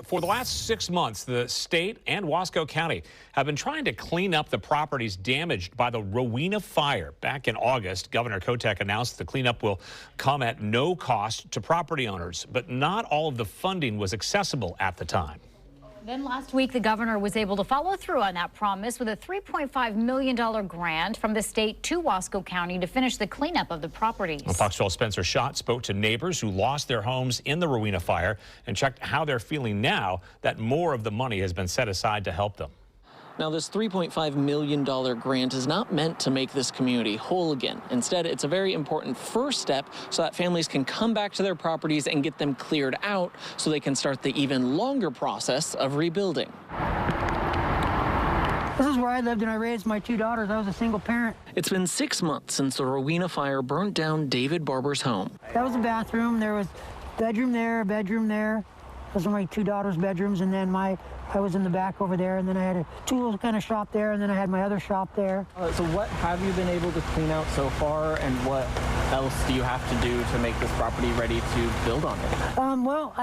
For the last 6 months, the state and Wasco County have been trying to clean up the properties damaged by the Rowena fire. Back in August, Governor Kotek announced the cleanup will come at no cost to property owners, but not all of the funding was accessible at the time. Then last week, the governor was able to follow through on that promise with a $3.5 million grant from the state to Wasco County to finish the cleanup of the properties. Well, Fox 12's Spencer Schott spoke to neighbors who lost their homes in the Rowena fire and checked how they're feeling now that more of the money has been set aside to help them. Now, this $3.5 million grant is not meant to make this community whole again. Instead, it's a very important first step so that families can come back to their properties and get them cleared out so they can start the even longer process of rebuilding. This is where I lived and I raised my 2 daughters. I was a single parent. It's been 6 months since the Rowena fire burnt down David Barber's home. That was a bathroom. There was bedroom there. Those were my 2 daughters' bedrooms, and then I was in the back over there, and then I had a tool kind of shop there, and then I had my other shop there. So what have you been able to clean out so far, and what else do you have to do to make this property ready to build on it? Well,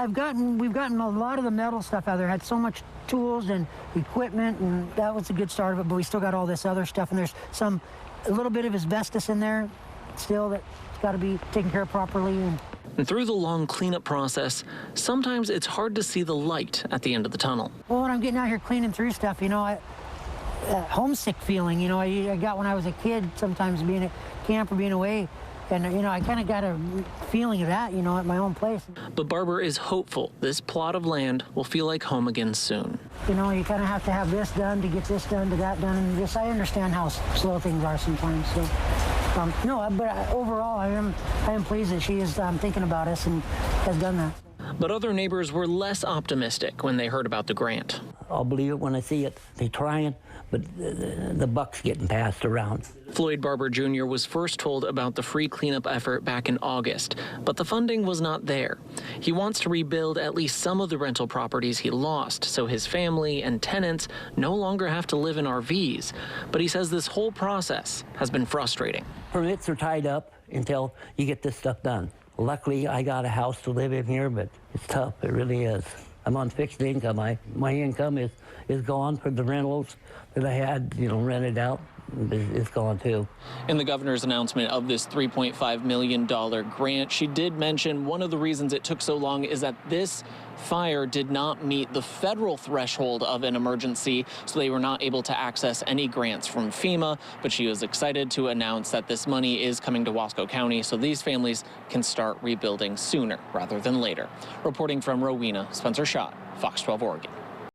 we've gotten a lot of the metal stuff out of there. Had so much tools and equipment, and that was a good start of it, but we still got all this other stuff, and there's a little bit of asbestos in there still that's got to be taken care of properly. And through the long cleanup process, sometimes it's hard to see the light at the end of the tunnel. Well, when I'm getting out here cleaning through stuff, homesick feeling, I got when I was a kid, sometimes being at camp or being away. And, I kind of got a feeling of that, at my own place. But Barber is hopeful this plot of land will feel like home again soon. You kind of have to have this done to get this done to that done. And I understand how slow things are sometimes. So, but overall, I am pleased that she is thinking about us and has done that. But other neighbors were less optimistic when they heard about the grant. I'll believe it when I see it. They're trying, but the buck's getting passed around. Floyd Barber Jr. was first told about the free cleanup effort back in August, but the funding was not there. He wants to rebuild at least some of the rental properties he lost so his family and tenants no longer have to live in RVs. But he says this whole process has been frustrating. Permits are tied up until you get this stuff done. Luckily, I got a house to live in here, but it's tough. It really is. I'm on fixed income. My income is gone for the rentals that I had, rented out. It's gone too. In the governor's announcement of this $3.5 million grant, she did mention one of the reasons it took so long is that this fire did not meet the federal threshold of an emergency, so they were not able to access any grants from FEMA. But she was excited to announce that this money is coming to Wasco County so these families can start rebuilding sooner rather than later. Reporting from Rowena, Spencer Schott, Fox 12 Oregon.